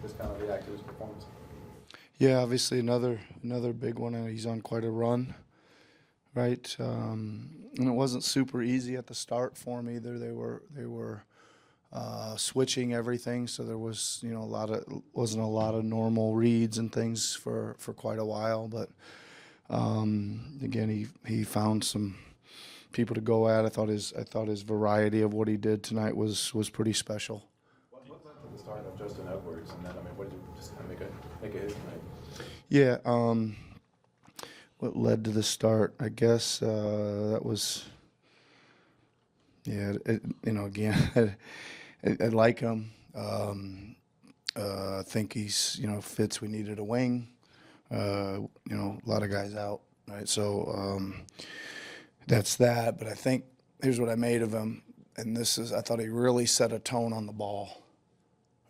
just kind of react to his performance? Yeah, obviously another big one, and he's on quite a run, right? And it wasn't super easy at the start for him either. They were switching everything, so there was wasn't a lot of normal reads and things for quite a while. But again, he found some people to go at. I thought his variety of what he did tonight was pretty special. What led to the start of Justin Edwards, and then what did you just kind of make a hit tonight? Yeah, what led to the start? I guess that was, yeah. Again, I like him. I think he's fits. We needed a wing. A lot of guys out, right? So that's that. But I think here's what I made of him, and I thought he really set a tone on the ball.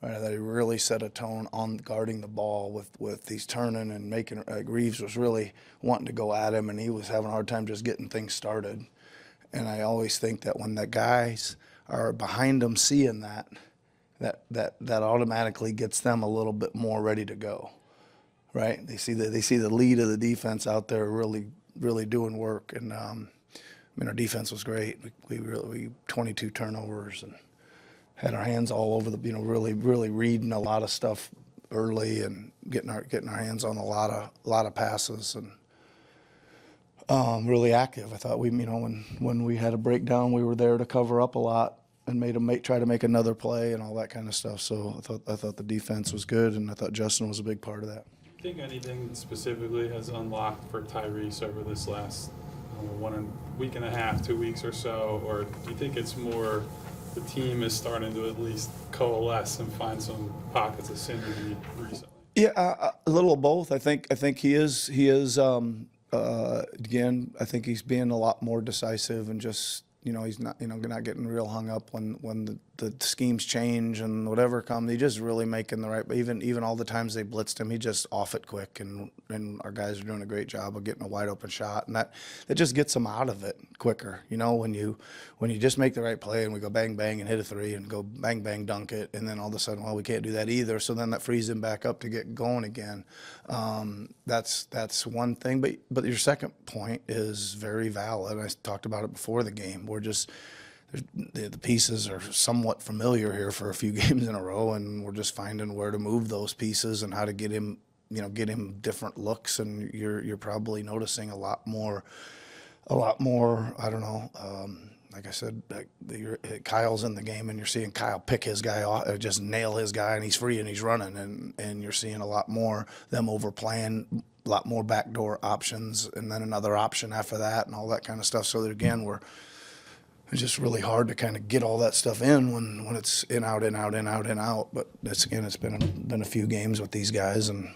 Right, I thought he really set a tone on guarding the ball with these turning and making. Reeves was really wanting to go at him, and he was having a hard time just getting things started. And I always think that when the guys are behind them seeing that automatically gets them a little bit more ready to go. Right? They see the lead of the defense out there really doing work, and our defense was great. We 22 turnovers and had our hands all over really reading a lot of stuff early and getting our hands on a lot of passes and really active. I thought when we had a breakdown, we were there to cover up a lot and try to make another play and all that kind of stuff. So I thought the defense was good, and I thought Justin was a big part of that. Do you think anything specifically has unlocked for Tyrese over this last week and a half, 2 weeks or so, or do you think it's more the team is starting to at least coalesce and find some pockets of synergy recently? Yeah, a little of both. I think he is. Again, I think he's being a lot more decisive and just he's not not getting real hung up when the schemes change and whatever comes. He's just really making the right. Even all the times they blitzed him, he just off it quick, and our guys are doing a great job of getting a wide open shot, and that just gets them out of it quicker. When you just make the right play and we go bang bang and hit a three and go bang bang dunk it, and then all of a sudden, well, we can't do that either. So then that frees him back up to get going again. That's one thing. But your second point is very valid. I talked about it before the game. The pieces are somewhat familiar here for a few games in a row, and we're just finding where to move those pieces and how to get him different looks. And you're probably noticing a lot more. I don't know. Like I said, Kyle's in the game, and you're seeing Kyle pick his guy off, just nail his guy, and he's free and he's running, and you're seeing a lot more them overplaying, a lot more backdoor options, and then another option after that, and all that kind of stuff. So that again, it's just really hard to kind of get all that stuff in when it's in out in out in out in out. But it's been a few games with these guys, and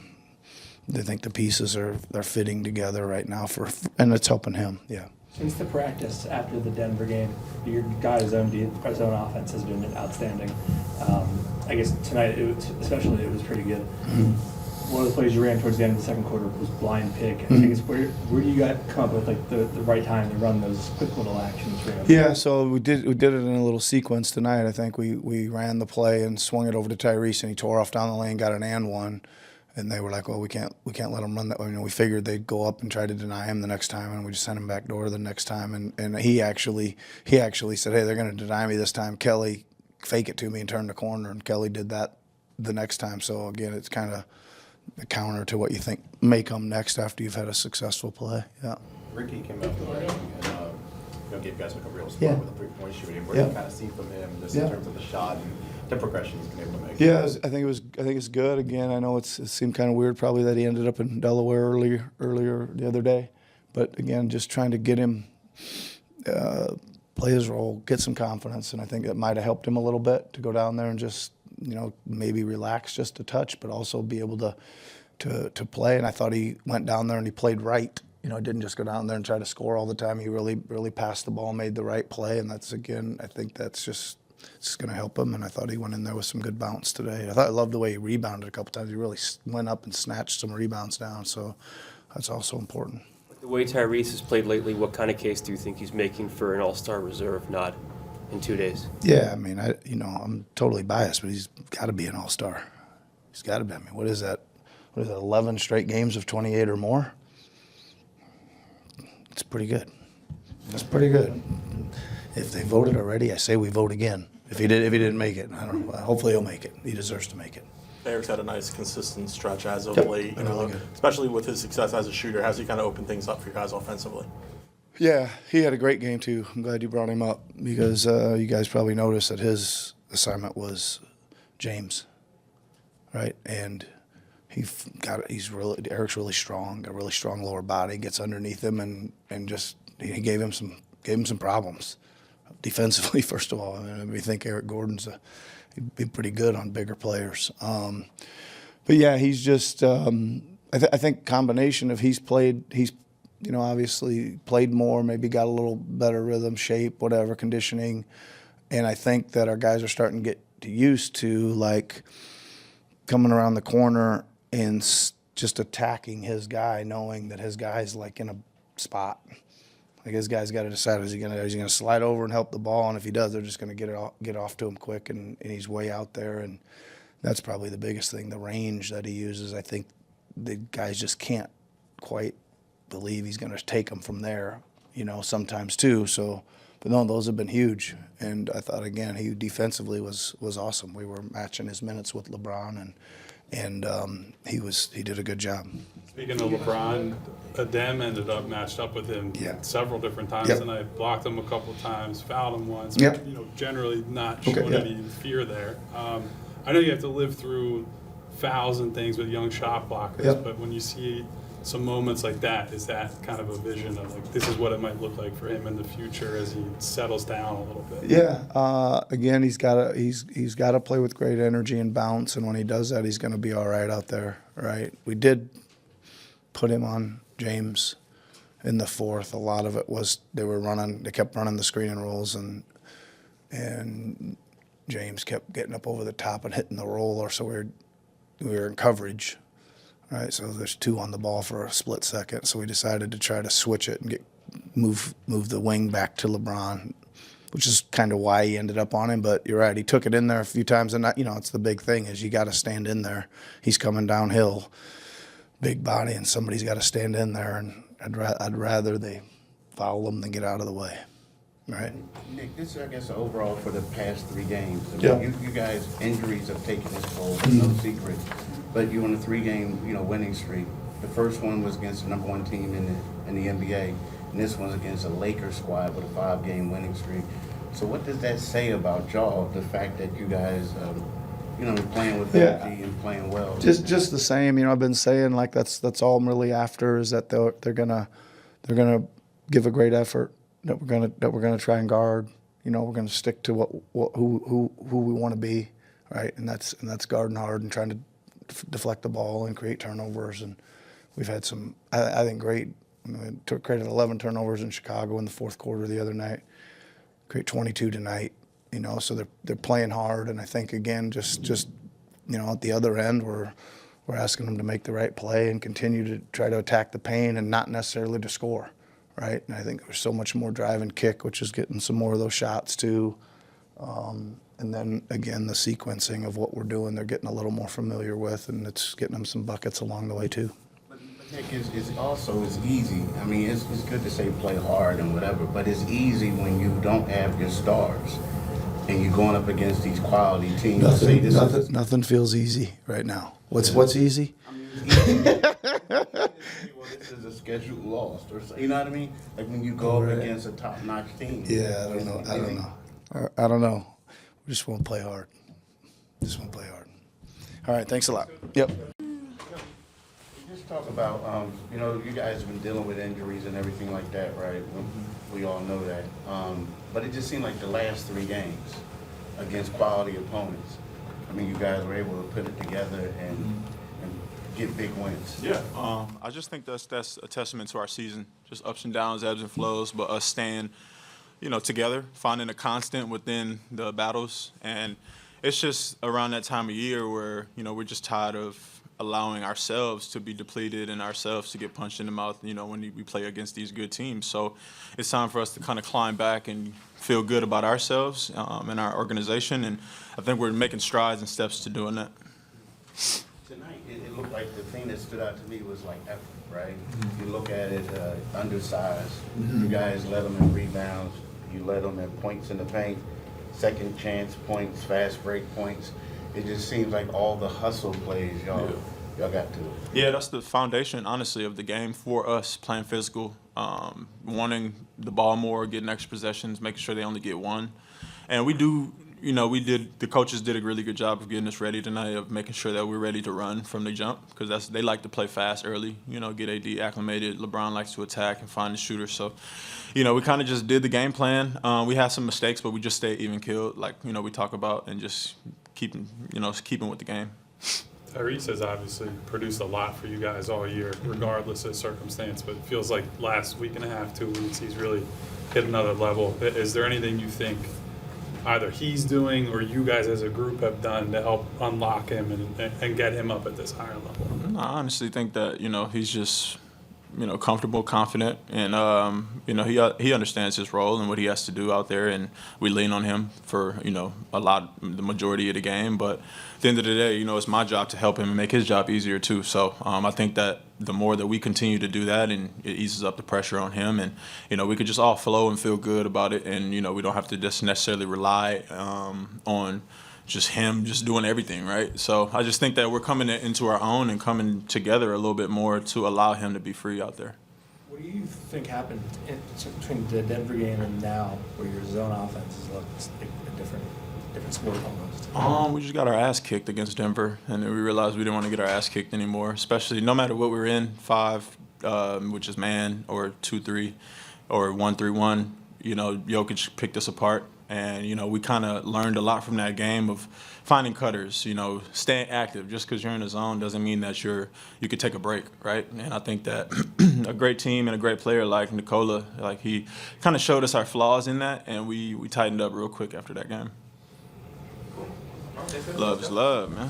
they think the pieces are fitting together right now and it's helping him. Yeah. Since the practice after the Denver game, your guys' own offense has been outstanding. I guess tonight, it was pretty good. Mm-hmm. One of the plays you ran towards the end of the second quarter was blind pick. Mm-hmm. I guess where do you come up with the right time to run those quick little actions? Yeah, so we did it in a little sequence tonight. I think we ran the play and swung it over to Tyrese, and he tore off down the lane, got an and one. And they were like, well, we can't let him run that way. We figured they'd go up and try to deny him the next time, and we just sent him back door the next time. And he actually said, hey, they're going to deny me this time. Kelly, fake it to me and turn the corner, and Kelly did that the next time. So again, it's kind of a counter to what you think may come next after you've had a successful play. Yeah. Ricky came up the ring and gave guys a real spot with a 3-point shooting. What do you kind of see from him just in terms of the shot and the progression he's been able to make? Yeah, I think it's good. Again, I know it seemed kind of weird probably that he ended up in Delaware earlier the other day, but again, just trying to get him play his role, get some confidence, and I think that might have helped him a little bit to go down there and just maybe relax just a touch, but also be able to play. And I thought he went down there and he played right. Didn't just go down there and try to score all the time. He really passed the ball, made the right play, and that's, again, I think that's just it's going to help him. And I thought he went in there with some good bounce today. I loved the way he rebounded a couple times. He really went up and snatched some rebounds down, so that's also important. The way Tyrese has played lately, what kind of case do you think he's making for an all-star reserve nod in 2 days? Yeah, I mean, I'm totally biased, but he's got to be an all-star. He's got to be. I mean, what is that? What is it, 11 straight games of 28 or more? It's pretty good. That's pretty good. If they voted already, I say we vote again. If he didn't make it, I don't know. Hopefully he'll make it. He deserves to make it. Eric's had a nice, consistent stretch as of Yep, late, really good. especially with his success as a shooter. How's he kind of opened things up for you guys offensively? Yeah, he had a great game too. I'm glad you brought him up because you guys probably noticed that his assignment was James, right? And Eric's really strong, got a really strong lower body, gets underneath him and just he gave him some problems defensively. First of all, I mean, we think Eric Gordon's he'd be pretty good on bigger players. But yeah, he's just I think combination of he's obviously played more, maybe got a little better rhythm, shape, whatever, conditioning. And I think that our guys are starting to get used to, like, coming around the corner and just attacking his guy, knowing that his guy's, like, in a spot. Like, his guy's got to decide, is he gonna slide over and help the ball? And if he does, they're just going to get off to him quick, and he's way out there. And that's probably the biggest thing, the range that he uses. I think the guys just can't quite believe he's going to take them from there, sometimes too. So, but no, those have been huge. And I thought, again, he defensively was awesome. We were matching his minutes with LeBron, and he did a good job. Speaking of LeBron, Adem ended up matched up with him several different times, and I blocked him a couple of times, fouled him once. Yep. But, generally not showing any fear there. I know you have to live through fouls and things with young shot blockers, but when you see some moments like that, is that kind of a vision of, like, this is what it might look like for him in the future as he settles down a little bit? Yeah. Again, he's got to play with great energy and bounce, and when he does that, he's going to be all right out there. Right. We did put him on James in the fourth. A lot of it was they kept running the screen and rolls, and James kept getting up over the top and hitting the roller, so we were in coverage. Right, so there's two on the ball for a split second. So we decided to try to switch it and move the wing back to LeBron, which is kind of why he ended up on him. But you're right, he took it in there a few times, and it's the big thing is you got to stand in there. He's coming downhill, big body, and somebody's got to stand in there. And I'd rather they foul him than get out of the way. Right. Nick, this is, I guess, overall for the past 3 games. I mean, Yeah. you guys, injuries have taken its toll, it's no secret. But you're on a 3-game, winning streak. The first one was against the number 1 team in the NBA, and this one's against a Lakers squad with a 5-game winning streak. So what does that say about y'all? The fact that you guys, playing with energy and playing well. Just the same, I've been saying, like, that's all I'm really after is that they're gonna give a great effort. That we're gonna try and guard. We're gonna stick to who we want to be, right? And that's guarding hard and trying to deflect the ball and create turnovers. And we've had some, I think, great. We created 11 turnovers in Chicago in the fourth quarter the other night. Create 22 tonight. So they're playing hard. And I think, again, just at the other end, we're asking them to make the right play and continue to try to attack the paint and not necessarily to score. Right, and I think there's so much more drive and kick, which is getting some more of those shots too. And then again, the sequencing of what we're doing, they're getting a little more familiar with, and it's getting them some buckets along the way too. But Nick, it's easy. I mean, it's good to say play hard and whatever, but it's easy when you don't have your stars and you're going up against these quality teams. Nothing feels easy right now. What's easy? I mean, it's easy. Well, this is a scheduled loss, or you know what I mean? Like when you go up against a top-notch team. Yeah, I don't know. We just won't play hard. All right, thanks a lot. Yep. Just talk about, you guys have been dealing with injuries and everything like that, right? We all know that. But it just seemed like the last 3 games against quality opponents, I mean, you guys were able to put it together and get big wins. Yeah, I just think that's a testament to our season. Just ups and downs, ebbs and flows, but us staying, together, finding a constant within the battles. And it's just around that time of year where, we're just tired of allowing ourselves to be depleted and ourselves to get punched in the mouth, when we play against these good teams. So it's time for us to kind of climb back and feel good about ourselves and our organization. And I think we're making strides and steps to doing that. Tonight, it looked like the thing that stood out to me was like effort, right? You look at it, undersized. You guys let them in rebounds. You let them in points in the paint, second chance points, fast break points. It just seems like all the hustle plays y'all got to. Yeah, that's the foundation, honestly, of the game for us, playing physical, wanting the ball more, getting extra possessions, making sure they only get one. And we do, the coaches did a really good job of getting us ready tonight, of making sure that we're ready to run from the jump, because they like to play fast early, get AD acclimated. LeBron likes to attack and find the shooter. So, we kind of just did the game plan. We had some mistakes, but we just stayed even keeled, like, we talk about, and just keeping with the game. Tyrese has obviously produced a lot for you guys all year, regardless of circumstance, but it feels like last week and a half, 2 weeks, he's really hit another level. Is there anything you think either he's doing or you guys as a group have done to help unlock him and get him up at this higher level? I honestly think that, he's just, comfortable, confident, and, he understands his role and what he has to do out there, and we lean on him for, the majority of the game. But at the end of the day, it's my job to help him and make his job easier too. So I think that the more that we continue to do that, and it eases up the pressure on him, and, we could just all flow and feel good about it, and, we don't have to just necessarily rely on just him just doing everything, right? So I just think that we're coming into our own and coming together a little bit more to allow him to be free out there. What do you think happened between the Denver game and now, where your zone offenses look a different sport almost? We just got our ass kicked against Denver, and then we realized we didn't want to get our ass kicked anymore, especially no matter what we're in, 5, which is man, or 2-3, or 1-3-1, Jokic picked us apart. And, we kind of learned a lot from that game of finding cutters, staying active. Just because you're in the zone doesn't mean that you could take a break, right? And I think that a great team and a great player like Nikola, like, he kind of showed us our flaws in that, and we tightened up real quick after that game. Love is love, man.